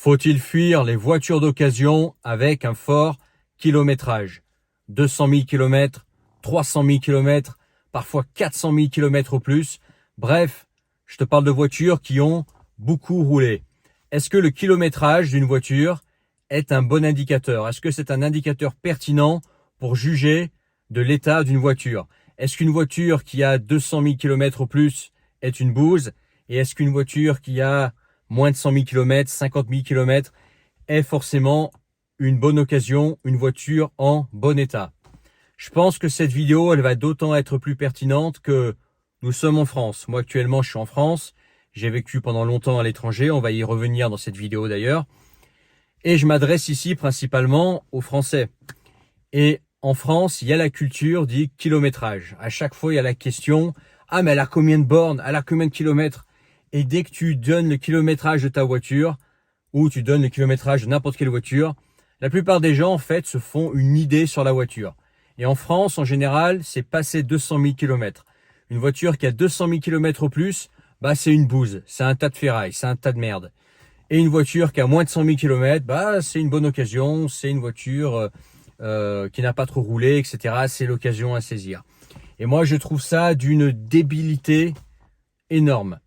Faut-il fuir les voitures d'occasion avec un fort kilométrage? 200 000 km, 300 000 km, parfois 400 000 km ou plus. Bref, je te parle de voitures qui ont beaucoup roulé. Est-ce que le kilométrage d'une voiture est un bon indicateur? Est-ce que c'est un indicateur pertinent pour juger de l'état d'une voiture? Est-ce qu'une voiture qui a 200 000 km ou plus est une bouse? Et est-ce qu'une voiture qui a moins de 100 000 km, 50 000 km est forcément une bonne occasion, une voiture en bon état? Je pense que cette vidéo, elle va d'autant être plus pertinente que nous sommes en France. Moi, actuellement, je suis en France. J'ai vécu pendant longtemps à l'étranger. On va y revenir dans cette vidéo d'ailleurs. Et je m'adresse ici principalement aux Français. Et en France, il y a la culture du kilométrage. À chaque fois, il y a la question « Ah, mais elle a combien de bornes? Elle a combien de kilomètres ?» Et dès que tu donnes le kilométrage de ta voiture, ou tu donnes le kilométrage de n'importe quelle voiture, la plupart des gens, en fait, se font une idée sur la voiture. Et en France, en général, c'est passé 200 000 km. Une voiture qui a 200 000 km au plus, bah, c'est une bouse, c'est un tas de ferraille, c'est un tas de merde. Et une voiture qui a moins de 100 000 km, bah, c'est une bonne occasion, c'est une voiture qui n'a pas trop roulé, etc. C'est l'occasion à saisir. Et moi, je trouve ça d'une débilité énorme.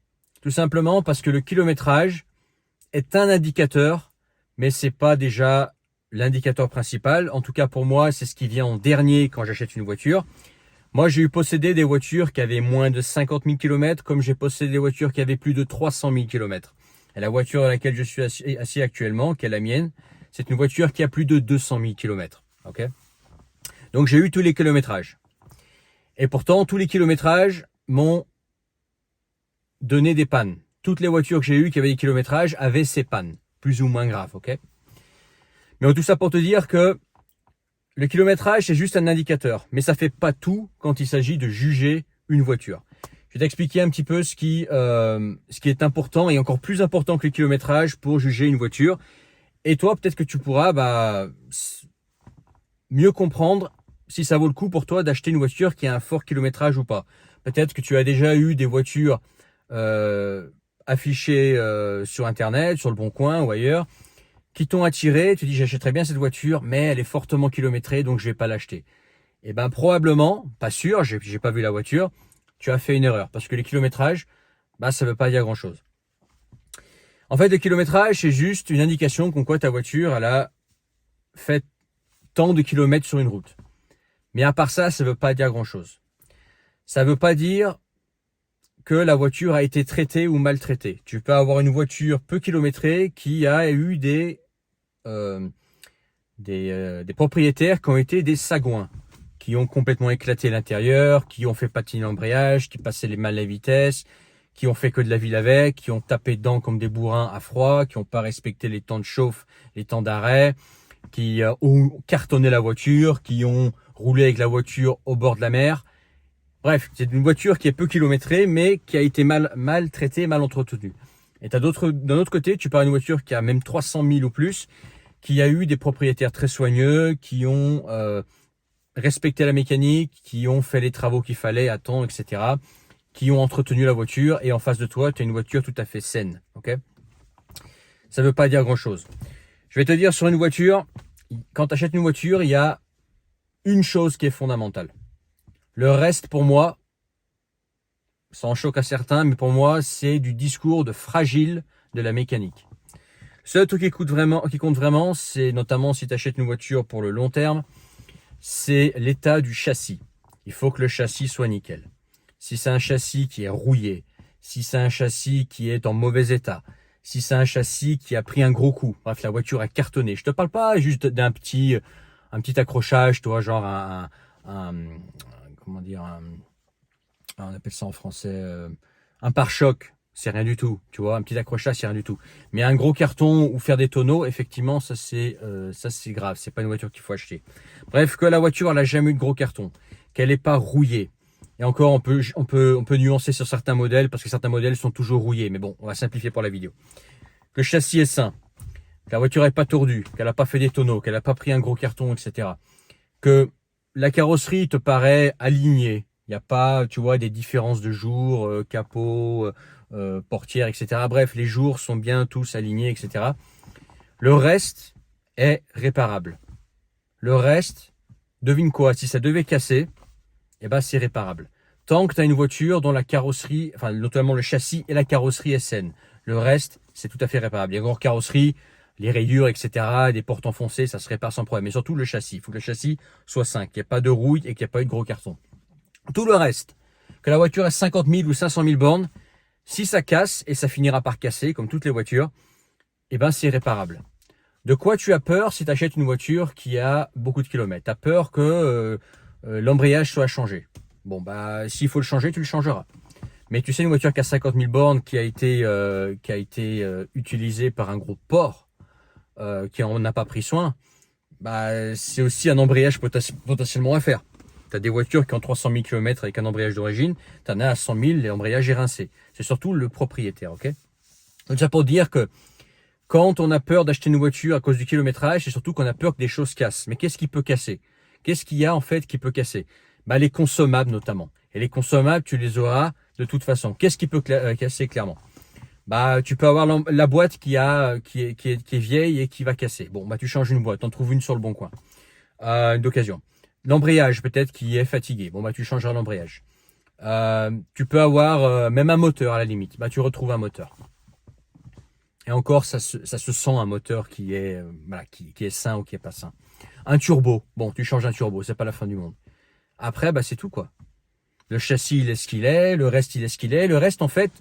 Tout simplement parce que le kilométrage est un indicateur, mais c'est pas déjà l'indicateur principal. En tout cas, pour moi, c'est ce qui vient en dernier quand j'achète une voiture. Moi, j'ai eu possédé des voitures qui avaient moins de 50 000 km, comme j'ai possédé des voitures qui avaient plus de 300 000 km. Et la voiture à laquelle je suis assis actuellement, qui est la mienne, c'est une voiture qui a plus de 200 000 km. Okay, donc, j'ai eu tous les kilométrages. Et pourtant, tous les kilométrages m'ont donné des pannes. Toutes les voitures que j'ai eues qui avaient des kilométrages avaient ces pannes, plus ou moins graves. Okay, mais tout ça pour te dire que le kilométrage, c'est juste un indicateur, mais ça fait pas tout quand il s'agit de juger une voiture. Je vais t'expliquer un petit peu ce qui est important et encore plus important que le kilométrage pour juger une voiture. Et toi, peut-être que tu pourras mieux comprendre si ça vaut le coup pour toi d'acheter une voiture qui a un fort kilométrage ou pas. Peut-être que tu as déjà eu des voitures affichées sur Internet, sur le Bon Coin ou ailleurs, qui t'ont attiré, tu dis j'achèterais bien cette voiture, mais elle est fortement kilométrée, donc je vais pas l'acheter. Et ben probablement, pas sûr, j'ai pas vu la voiture, tu as fait une erreur, parce que les kilométrages, ça veut pas dire grand chose. En fait, le kilométrage, c'est juste une indication comme quoi ta voiture, elle a fait tant de kilomètres sur une route. Mais à part ça, ça veut pas dire grand chose. Ça veut pas dire que la voiture a été traitée ou maltraitée. Tu peux avoir une voiture peu kilométrée qui a eu des propriétaires qui ont été des sagouins, qui ont complètement éclaté l'intérieur, qui ont fait patiner l'embrayage, qui passaient les mal à vitesse, qui ont fait que de la ville avec, qui ont tapé dedans comme des bourrins à froid, qui n'ont pas respecté les temps de chauffe, les temps d'arrêt, qui ont cartonné la voiture, qui ont roulé avec la voiture au bord de la mer. Bref, c'est une voiture qui est peu kilométrée, mais qui a été mal traitée, mal entretenue. Et d'un autre côté, tu parles d'une voiture qui a même 300 000 ou plus, qui a eu des propriétaires très soigneux, qui ont respecté la mécanique, qui ont fait les travaux qu'il fallait à temps, etc., qui ont entretenu la voiture, et en face de toi, tu as une voiture tout à fait saine. Okay, ça ne veut pas dire grand-chose. Je vais te dire, sur une voiture, quand tu achètes une voiture, il y a une chose qui est fondamentale. Le reste, pour moi, ça en choque à certains, mais pour moi, c'est du discours de fragile de la mécanique. Le seul truc qui compte vraiment, c'est notamment si tu achètes une voiture pour le long terme, c'est l'état du châssis. Il faut que le châssis soit nickel. Si c'est un châssis qui est rouillé, si c'est un châssis qui est en mauvais état, si c'est un châssis qui a pris un gros coup, bref, la voiture a cartonné. Je te parle pas juste d'un petit accrochage, toi, genre comment dire, on appelle ça en français, un pare-choc. C'est rien du tout, tu vois, un petit accrochage, c'est rien du tout. Mais un gros carton ou faire des tonneaux, effectivement, ça c'est grave. C'est pas une voiture qu'il faut acheter. Bref, que la voiture elle a jamais eu de gros carton, qu'elle n'est pas rouillée. Et encore, on peut nuancer sur certains modèles parce que certains modèles sont toujours rouillés. Mais bon, on va simplifier pour la vidéo. Que le châssis est sain, que la voiture n'est pas tordue, qu'elle n'a pas fait des tonneaux, qu'elle n'a pas pris un gros carton, etc. Que la carrosserie te paraît alignée. Il n'y a pas, tu vois, des différences de jours, capot, portière, etc. Bref, les jours sont bien tous alignés, etc. Le reste est réparable. Le reste, devine quoi, si ça devait casser, eh ben c'est réparable. Tant que tu as une voiture dont la carrosserie, enfin notamment le châssis et la carrosserie est saine. Le reste, c'est tout à fait réparable. Les grosses carrosseries, les rayures, etc., des portes enfoncées, ça se répare sans problème. Mais surtout le châssis. Il faut que le châssis soit sain, qu'il n'y ait pas de rouille et qu'il n'y ait pas eu de gros cartons. Tout le reste, que la voiture ait 50 000 ou 500 000 bornes, si ça casse, et ça finira par casser, comme toutes les voitures, eh ben c'est réparable. De quoi tu as peur si tu achètes une voiture qui a beaucoup de kilomètres? Tu as peur que l'embrayage soit changé. Bon, bah, s'il faut le changer, tu le changeras. Mais tu sais, une voiture qui a 50 000 bornes, qui a été utilisée par un gros porc, qui en a pas pris soin, bah, c'est aussi un embrayage potentiellement à faire. Tu as des voitures qui ont 300 000 km avec un embrayage d'origine, tu en as à 100 000, l'embrayage est rincé. C'est surtout le propriétaire, ok? Donc ça pour dire que quand on a peur d'acheter une voiture à cause du kilométrage, c'est surtout qu'on a peur que des choses cassent. Mais qu'est-ce qui peut casser? Qu'est-ce qu'il y a en fait qui peut casser? Bah, les consommables notamment. Et les consommables, tu les auras de toute façon. Qu'est-ce qui peut casser clairement? Bah, tu peux avoir la boîte qui est vieille et qui va casser. Bon, bah, tu changes une boîte, t'en trouves une sur le bon coin, d'occasion. L'embrayage peut-être qui est fatigué. Bon, bah, tu changeras l'embrayage. Tu peux avoir même un moteur à la limite. Bah, tu retrouves un moteur. Et encore, ça se sent un moteur qui est sain ou qui est pas sain. Un turbo. Bon, tu changes un turbo, c'est pas la fin du monde. Après, bah, c'est tout, quoi. Le châssis, il est ce qu'il est. Le reste, il est ce qu'il est. Le reste, en fait,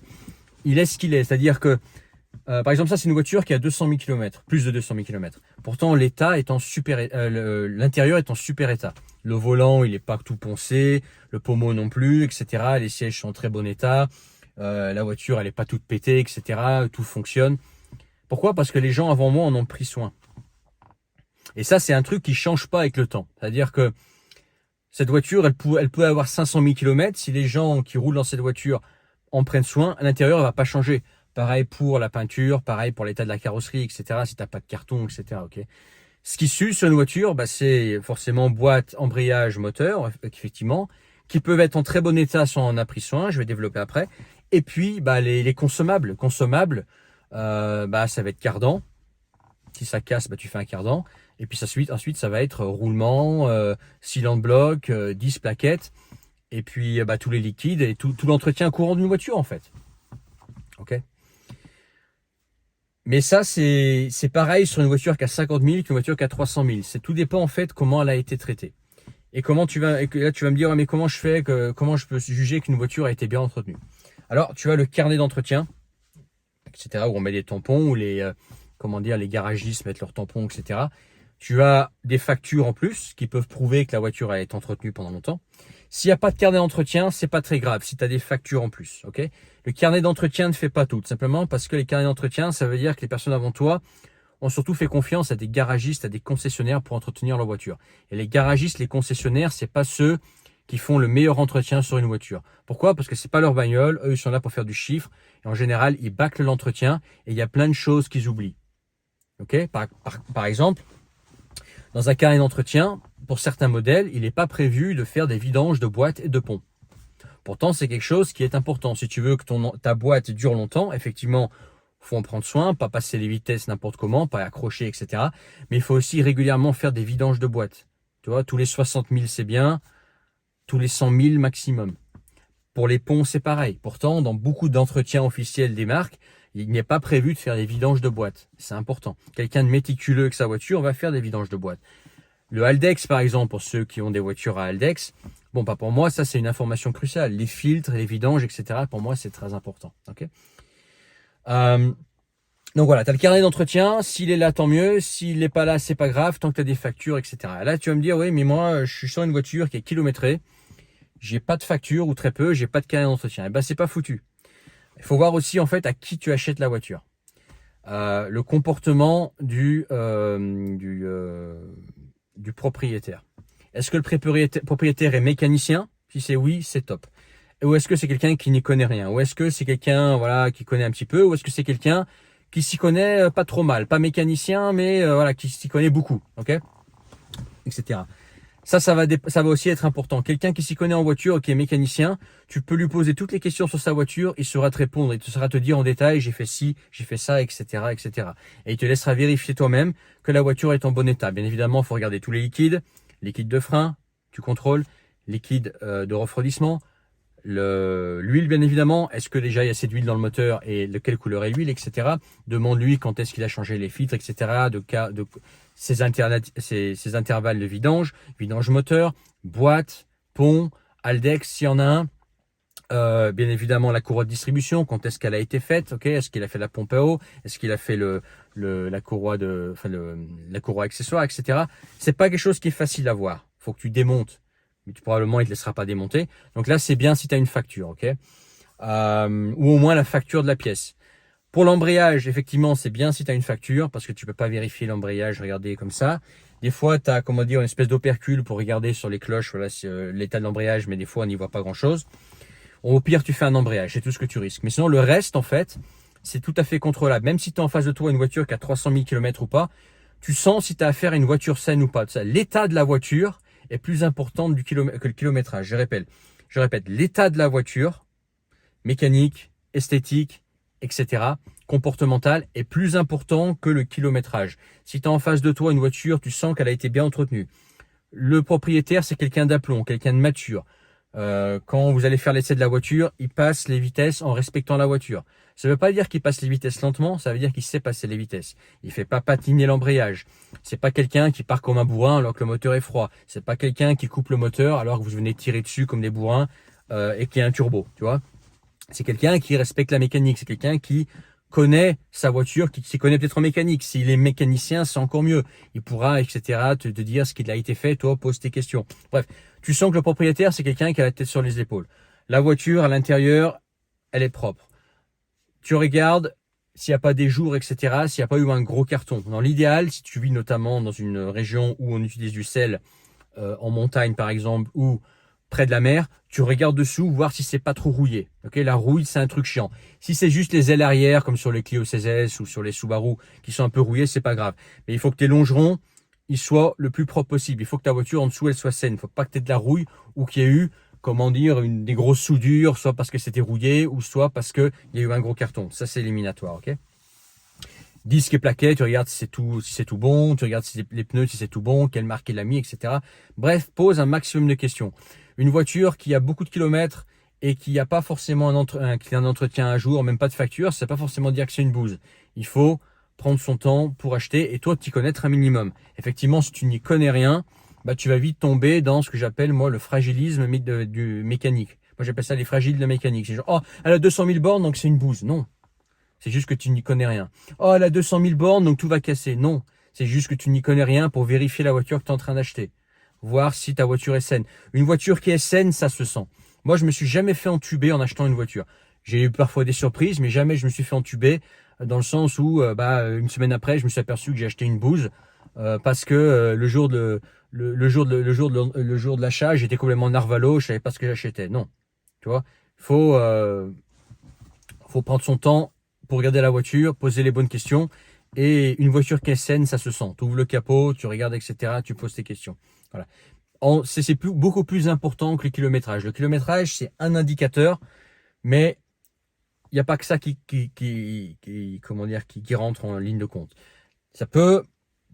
il est ce qu'il est. C'est-à-dire que, par exemple, ça, c'est une voiture qui a 200 000 km, plus de 200 000 km. Pourtant, l'intérieur est en super état. Le volant, il est pas tout poncé. Le pommeau non plus, etc. Les sièges sont en très bon état. La voiture, elle est pas toute pétée, etc. Tout fonctionne. Pourquoi? Parce que les gens avant moi en ont pris soin. Et ça, c'est un truc qui change pas avec le temps. C'est-à-dire que cette voiture, elle peut avoir 500 000 km. Si les gens qui roulent dans cette voiture en prennent soin, à l'intérieur, elle va pas changer. Pareil pour la peinture, pareil pour l'état de la carrosserie, etc. Si t'as pas de carton, etc. Ok. Ce qui suit sur une voiture, bah, c'est forcément boîte, embrayage, moteur, effectivement, qui peuvent être en très bon état si on en a pris soin. Je vais développer après. Et puis, bah, les consommables. Bah, ça va être cardan. Si ça casse, bah, tu fais un cardan. Et puis ensuite, ça va être roulement, cylindre bloc, 10 plaquettes. Et puis, bah, tous les liquides et tout l'entretien courant d'une voiture, en fait. Ok. Mais ça, c'est pareil sur une voiture qui a 50 000 qu'une voiture qui a 300 000. Tout dépend, en fait, comment elle a été traitée. Et là, tu vas me dire, mais comment je peux juger qu'une voiture a été bien entretenue? Alors, tu as le carnet d'entretien, etc., où on met des tampons, où les garagistes mettent leurs tampons, etc. Tu as des factures en plus qui peuvent prouver que la voiture a été entretenue pendant longtemps. S'il n'y a pas de carnet d'entretien, c'est pas très grave si tu as des factures en plus. Ok. Le carnet d'entretien ne fait pas tout simplement parce que les carnets d'entretien, ça veut dire que les personnes avant toi ont surtout fait confiance à des garagistes, à des concessionnaires pour entretenir leur voiture. Et les garagistes, les concessionnaires, c'est pas ceux qui font le meilleur entretien sur une voiture. Pourquoi? Parce que c'est pas leur bagnole, eux ils sont là pour faire du chiffre et en général ils bâclent l'entretien et il y a plein de choses qu'ils oublient. Ok. Par exemple, dans un carnet d'entretien, pour certains modèles, il n'est pas prévu de faire des vidanges de boîtes et de ponts. Pourtant, c'est quelque chose qui est important. Si tu veux que ta boîte dure longtemps, effectivement, faut en prendre soin, pas passer les vitesses n'importe comment, pas accrocher, etc. Mais il faut aussi régulièrement faire des vidanges de boîtes. Tu vois, tous les 60 000, c'est bien. Tous les 100 000 maximum. Pour les ponts, c'est pareil. Pourtant, dans beaucoup d'entretiens officiels des marques, il n'est pas prévu de faire des vidanges de boîtes. C'est important. Quelqu'un de méticuleux avec sa voiture va faire des vidanges de boîtes. Le Haldex, par exemple, pour ceux qui ont des voitures à Haldex, bon, pas pour moi, ça c'est une information cruciale. Les filtres, les vidanges, etc. Pour moi, c'est très important. Ok. Donc voilà, tu as le carnet d'entretien. S'il est là, tant mieux. S'il n'est pas là, c'est pas grave, tant que tu as des factures, etc. Là, tu vas me dire, oui, mais moi, je suis sur une voiture qui est kilométrée. J'ai pas de facture ou très peu, j'ai pas de carnet d'entretien. Et ben, c'est pas foutu. Il faut voir aussi en fait à qui tu achètes la voiture. Le comportement du propriétaire. Est-ce que le propriétaire est mécanicien? Si c'est oui, c'est top. Ou est-ce que c'est quelqu'un qui n'y connaît rien? Ou est-ce que c'est quelqu'un qui connaît un petit peu? Ou est-ce que c'est quelqu'un qui s'y connaît pas trop mal? Pas mécanicien, mais qui s'y connaît beaucoup, ok, etc. Ça va aussi être important. Quelqu'un qui s'y connaît en voiture, qui est mécanicien, tu peux lui poser toutes les questions sur sa voiture, il saura te répondre, il te saura te dire en détail, j'ai fait ci, j'ai fait ça, etc., etc. Et il te laissera vérifier toi-même que la voiture est en bon état. Bien évidemment, il faut regarder tous les liquides, liquide de frein, tu contrôles, liquide de refroidissement, l'huile bien évidemment, est-ce que déjà il y a assez d'huile dans le moteur et de quelle couleur est l'huile, etc. Demande-lui quand est-ce qu'il a changé les filtres, etc. de ses intervalles de vidange moteur, boîte, pont, Haldex s'il y en a un. Bien évidemment la courroie de distribution, quand est-ce qu'elle a été faite, ok, est-ce qu'il a fait la pompe à eau, est-ce qu'il a fait la courroie la courroie accessoire, etc. C'est pas quelque chose qui est facile à voir. Faut que tu démontes, mais probablement il te laissera pas démonter. Donc là c'est bien si tu as une facture, ok, ou au moins la facture de la pièce. Pour l'embrayage, effectivement, c'est bien si tu as une facture, parce que tu peux pas vérifier l'embrayage, regarder comme ça. Des fois, tu as, comment dire, une espèce d'opercule pour regarder sur les cloches, voilà, l'état de l'embrayage, mais des fois, on n'y voit pas grand-chose. Au pire, tu fais un embrayage, c'est tout ce que tu risques. Mais sinon, le reste, en fait, c'est tout à fait contrôlable. Même si tu as en face de toi une voiture qui a 300 000 km ou pas, tu sens si tu as affaire à une voiture saine ou pas. L'état de la voiture est plus important que le kilométrage. Je répète, l'état de la voiture, mécanique, esthétique, etc., comportemental, est plus important que le kilométrage. Si tu as en face de toi une voiture, tu sens qu'elle a été bien entretenue. Le propriétaire, c'est quelqu'un d'aplomb, quelqu'un de mature. Quand vous allez faire l'essai de la voiture, il passe les vitesses en respectant la voiture. Ça ne veut pas dire qu'il passe les vitesses lentement, ça veut dire qu'il sait passer les vitesses. Il fait pas patiner l'embrayage. C'est pas quelqu'un qui part comme un bourrin alors que le moteur est froid. C'est pas quelqu'un qui coupe le moteur alors que vous venez tirer dessus comme des bourrins et qui a un turbo, tu vois. C'est quelqu'un qui respecte la mécanique, c'est quelqu'un qui connaît sa voiture, qui s'y connaît peut-être en mécanique. S'il est mécanicien, c'est encore mieux. Il pourra, etc., te dire ce qu'il a été fait, toi, pose tes questions. Bref, tu sens que le propriétaire, c'est quelqu'un qui a la tête sur les épaules. La voiture, à l'intérieur, elle est propre. Tu regardes s'il n'y a pas des jours, etc., s'il n'y a pas eu un gros carton. Dans l'idéal, si tu vis notamment dans une région où on utilise du sel, en montagne par exemple, ou près de la mer, tu regardes dessous, voir si c'est pas trop rouillé. Ok, la rouille, c'est un truc chiant. Si c'est juste les ailes arrière, comme sur les Clio 16S ou sur les Subaru, qui sont un peu rouillées, c'est pas grave. Mais il faut que tes longerons, ils soient le plus propre possible. Il faut que ta voiture en dessous, elle soit saine. Il faut pas que tu aies de la rouille ou qu'il y ait eu, comment dire, des grosses soudures, soit parce que c'était rouillé ou soit parce qu'il y a eu un gros carton. Ça, c'est éliminatoire, ok? Disque et plaquet, tu regardes si c'est tout bon, tu regardes si les pneus, si c'est tout bon, quelle marque il a mis, etc. Bref, pose un maximum de questions. Une voiture qui a beaucoup de kilomètres et qui n'a pas forcément un entretien à jour, même pas de facture, ça ne veut pas forcément dire que c'est une bouse. Il faut prendre son temps pour acheter et toi, t'y connaître un minimum. Effectivement, si tu n'y connais rien, bah, tu vas vite tomber dans ce que j'appelle, moi, le fragilisme du mécanique. Moi, j'appelle ça les fragiles de mécanique. C'est genre, oh, elle a 200 000 bornes, donc c'est une bouse. Non. C'est juste que tu n'y connais rien. Oh, elle a 200 000 bornes, donc tout va casser. Non. C'est juste que tu n'y connais rien pour vérifier la voiture que tu es en train d'acheter. Voir si ta voiture est saine. Une voiture qui est saine, ça se sent. Moi, je me suis jamais fait entuber en achetant une voiture. J'ai eu parfois des surprises, mais jamais je me suis fait entuber dans le sens où, une semaine après, je me suis aperçu que j'ai acheté une bouse parce que le jour de l'achat, j'étais complètement narvalo, je savais pas ce que j'achetais. Non, tu vois, faut prendre son temps pour regarder la voiture, poser les bonnes questions. Et une voiture qui est saine, ça se sent. Tu ouvres le capot, tu regardes, etc. Tu poses tes questions. Voilà. C'est beaucoup plus important que le kilométrage. Le kilométrage, c'est un indicateur, mais il n'y a pas que ça qui rentre en ligne de compte. Ça peut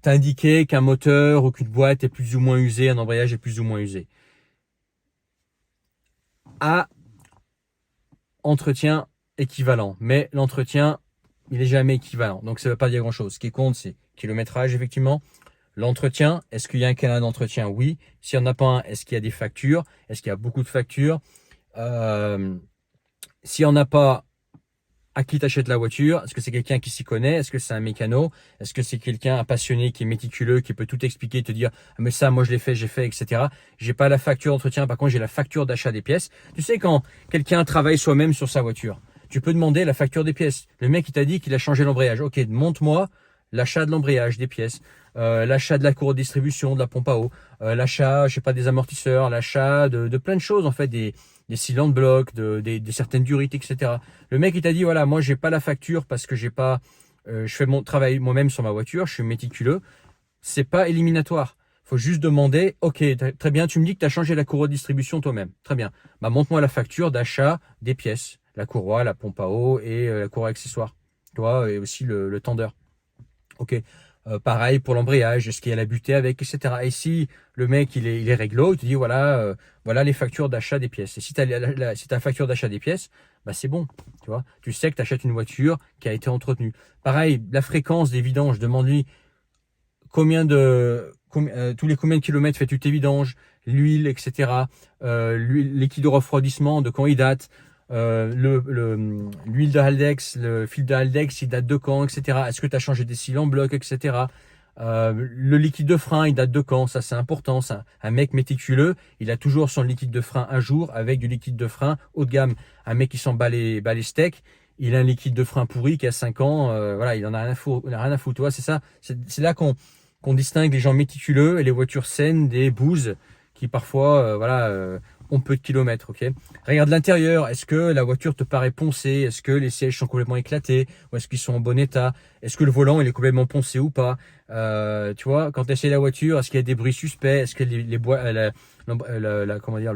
t'indiquer qu'un moteur ou qu'une boîte est plus ou moins usée, un embrayage est plus ou moins usé. À entretien équivalent, mais l'entretien, il est jamais équivalent, donc ça ne veut pas dire grand chose. Ce qui compte, c'est kilométrage, effectivement. L'entretien, est-ce qu'il y a un canal d'entretien? Oui. S'il n'y en a pas un, est-ce qu'il y a des factures? Est-ce qu'il y a beaucoup de factures? S'il n'y en a pas, à qui t'achètes la voiture? Est-ce que c'est quelqu'un qui s'y connaît? Est-ce que c'est un mécano? Est-ce que c'est quelqu'un, un passionné qui est méticuleux, qui peut tout expliquer, te dire ah, mais ça, moi je l'ai fait, j'ai fait, etc. J'ai pas la facture d'entretien, par contre j'ai la facture d'achat des pièces. Tu sais, quand quelqu'un travaille soi-même sur sa voiture, tu peux demander la facture des pièces. Le mec il t'a dit qu'il a changé l'embrayage. Ok, montre-moi l'achat de l'embrayage, des pièces, l'achat de la courroie de distribution, de la pompe à eau, l'achat, je sais pas, des amortisseurs, l'achat de plein de choses en fait, des cylindres blocs, de certaines durites, etc. Le mec il t'a dit voilà, moi j'ai pas la facture parce que j'ai pas, je fais mon travail moi-même sur ma voiture, je suis méticuleux. C'est pas éliminatoire. faut juste demander, ok, très bien, tu me dis que tu as changé la courroie de distribution toi-même. Très bien. Bah, montre-moi la facture d'achat des pièces. La courroie, la pompe à eau et la courroie accessoire. Tu vois, et aussi le tendeur. Ok. Pareil pour l'embrayage, est-ce qu'il y a la butée avec, etc. Et si le mec il est réglo, il te dit voilà, voilà les factures d'achat des pièces. Et si tu as si t'as la facture d'achat des pièces, bah c'est bon. Tu vois, tu sais que tu achètes une voiture qui a été entretenue. Pareil, la fréquence des vidanges, demande-lui tous les combien de kilomètres fais-tu tes vidanges, l'huile, etc. L'huile liquide de refroidissement, de quand il date, l'huile de Haldex, le fil de Haldex, il date de quand, etc. Est-ce que tu as changé des cils en bloc, etc. Le liquide de frein, il date de quand? Ça, c'est important. Ça. Un mec méticuleux, il a toujours son liquide de frein à jour avec du liquide de frein haut de gamme. Un mec qui s'en bat les steaks, il a un liquide de frein pourri qui a 5 ans. Voilà, il en a rien à foutre. Il a rien à foutre. C'est ça. C'est là qu'on distingue les gens méticuleux et les voitures saines des bouses qui parfois ont peu de kilomètres. Ok. Regarde l'intérieur. Est-ce que la voiture te paraît poncée? Est-ce que les sièges sont complètement éclatés? Ou est-ce qu'ils sont en bon état? Est-ce que le volant il est complètement poncé ou pas? Tu vois, quand tu essaies la voiture, est-ce qu'il y a des bruits suspects? Est-ce que comment dire,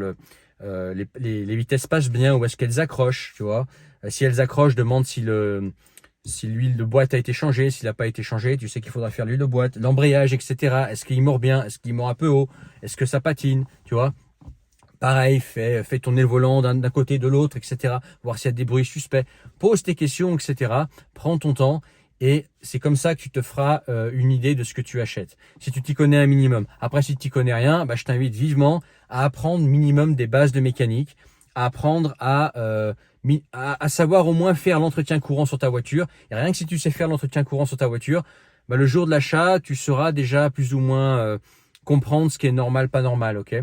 les vitesses passent bien ou est-ce qu'elles accrochent? Tu vois, si elles accrochent, demande si l'huile de boîte a été changée, s'il n'a pas été changé, tu sais qu'il faudra faire l'huile de boîte, l'embrayage, etc. Est-ce qu'il mord bien? Est-ce qu'il mord un peu haut? Est-ce que ça patine? Tu vois? Pareil, fais tourner le volant d'un côté, de l'autre, etc. Voir s'il y a des bruits suspects. Pose tes questions, etc. Prends ton temps et c'est comme ça que tu te feras une idée de ce que tu achètes. Si tu t'y connais un minimum. Après, si tu t'y connais rien, bah, je t'invite vivement à apprendre minimum des bases de mécanique, à apprendre à savoir au moins faire l'entretien courant sur ta voiture. Et rien que si tu sais faire l'entretien courant sur ta voiture, bah, le jour de l'achat, tu sauras déjà plus ou moins comprendre ce qui est normal, pas normal, ok?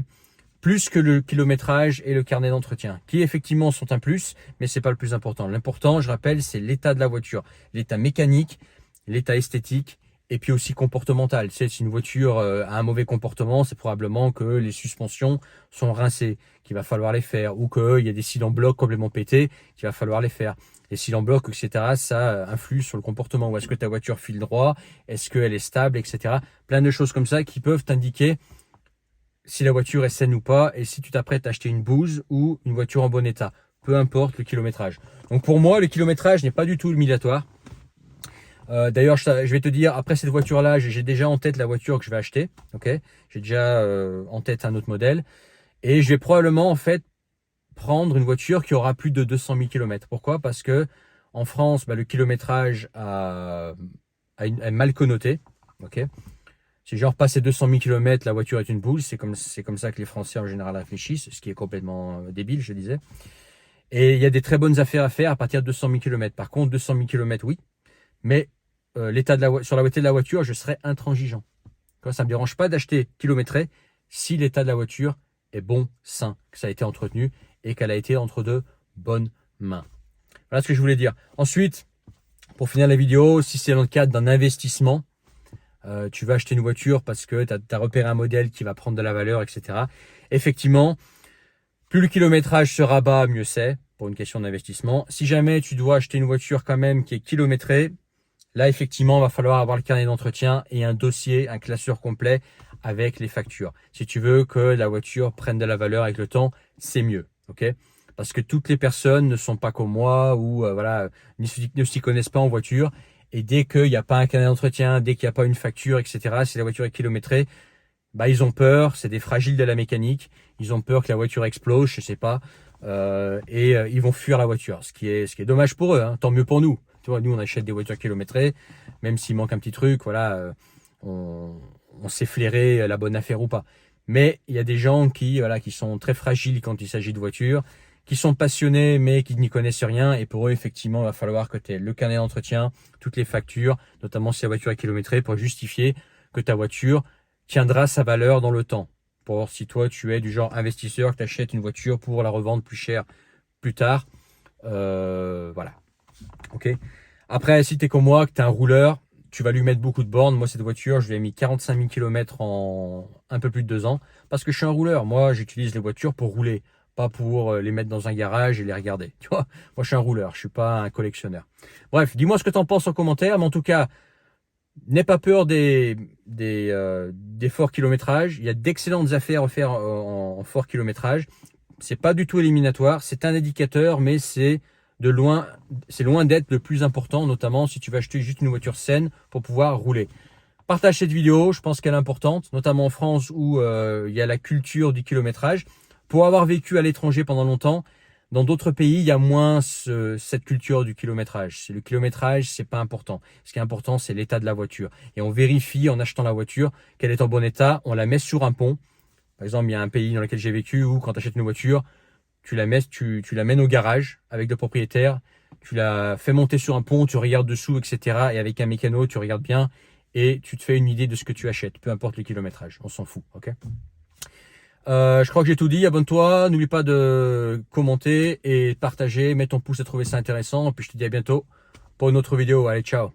Plus que le kilométrage et le carnet d'entretien, qui effectivement sont un plus, mais c'est pas le plus important. L'important, je rappelle, c'est l'état de la voiture, l'état mécanique, l'état esthétique, et puis aussi comportemental. Tu sais, si une voiture a un mauvais comportement, c'est probablement que les suspensions sont rincées, qu'il va falloir les faire, ou qu'il y a des cils en bloc complètement pétés, qu'il va falloir les faire. Les cils en bloc, etc., ça influe sur le comportement. Ou est-ce que ta voiture file droit? Est-ce qu'elle est stable, etc. Plein de choses comme ça qui peuvent t'indiquer si la voiture est saine ou pas, et si tu t'apprêtes à acheter une bouse ou une voiture en bon état, peu importe le kilométrage. Donc pour moi, le kilométrage n'est pas du tout obligatoire. D'ailleurs, je vais te dire, après cette voiture-là, j'ai déjà en tête la voiture que je vais acheter. Ok, j'ai déjà en tête un autre modèle, et je vais probablement en fait prendre une voiture qui aura plus de 200 000 km. Pourquoi? Parce que en France, bah, le kilométrage est mal connoté. Ok. Si genre passer 200 000 km, la voiture est une bouse, c'est comme ça que les Français en général réfléchissent, ce qui est complètement débile, je disais. Et il y a des très bonnes affaires à faire à partir de 200 000 km. Par contre, 200 000 km, oui, mais sur la moitié de la voiture, je serais intransigeant. Ça ne me dérange pas d'acheter kilométré si l'état de la voiture est bon, sain, que ça a été entretenu et qu'elle a été entre de bonnes mains. Voilà ce que je voulais dire. Ensuite, pour finir la vidéo, si c'est dans le cadre d'un investissement, tu vas acheter une voiture parce que tu as repéré un modèle qui va prendre de la valeur, etc. Effectivement, plus le kilométrage sera bas, mieux c'est, pour une question d'investissement. Si jamais tu dois acheter une voiture quand même qui est kilométrée, là, effectivement, il va falloir avoir le carnet d'entretien et un dossier, un classeur complet avec les factures. Si tu veux que la voiture prenne de la valeur avec le temps, c'est mieux, ok? Parce que toutes les personnes ne sont pas comme moi ou ne s'y connaissent pas en voiture. Et dès qu'il n'y a pas un carnet d'entretien, dès qu'il n'y a pas une facture, etc., si la voiture est kilométrée, bah ils ont peur, c'est des fragiles de la mécanique, ils ont peur que la voiture explose, je sais pas, ils vont fuir la voiture, ce qui est dommage pour eux, hein, tant mieux pour nous. Tu vois, nous on achète des voitures kilométrées, même s'il manque un petit truc, on sait flairer la bonne affaire ou pas. Mais il y a des gens qui sont très fragiles quand il s'agit de voitures, qui sont passionnés mais qui n'y connaissent rien, et pour eux effectivement il va falloir que tu aies le carnet d'entretien, toutes les factures, notamment si la voiture est kilométrée, pour justifier que ta voiture tiendra sa valeur dans le temps. Pour si toi tu es du genre investisseur, que tu achètes une voiture pour la revendre plus cher plus tard, voilà. Ok. Après, si tu es comme moi, que tu es un rouleur, tu vas lui mettre beaucoup de bornes. Moi, cette voiture, je lui ai mis 45 000 km en un peu plus de 2 ans parce que je suis un rouleur. Moi, j'utilise les voitures pour rouler, pas pour les mettre dans un garage et les regarder. Tu vois, moi, je suis un rouleur, je suis pas un collectionneur. Bref, dis-moi ce que tu en penses en commentaire. Mais en tout cas, N'aie pas peur des forts kilométrages. Il y a d'excellentes affaires à faire en fort kilométrage. C'est pas du tout éliminatoire. C'est un indicateur, mais c'est loin d'être le plus important, notamment si tu vas acheter juste une voiture saine pour pouvoir rouler. Partage cette vidéo, je pense qu'elle est importante, notamment en France où il y a la culture du kilométrage. Pour avoir vécu à l'étranger pendant longtemps, dans d'autres pays, il y a moins cette culture du kilométrage. Le kilométrage, c'est pas important. Ce qui est important, c'est l'état de la voiture. Et on vérifie en achetant la voiture qu'elle est en bon état. On la met sur un pont. Par exemple, il y a un pays dans lequel j'ai vécu où quand tu achètes une voiture, tu l'amènes au garage avec le propriétaire. Tu la fais monter sur un pont, tu regardes dessous, etc. Et avec un mécano, tu regardes bien et tu te fais une idée de ce que tu achètes, peu importe le kilométrage. On s'en fout, ok? Je crois que j'ai tout dit. Abonne-toi, n'oublie pas de commenter et partager, mets ton pouce à trouver ça intéressant. Et puis je te dis à bientôt pour une autre vidéo. Allez, ciao.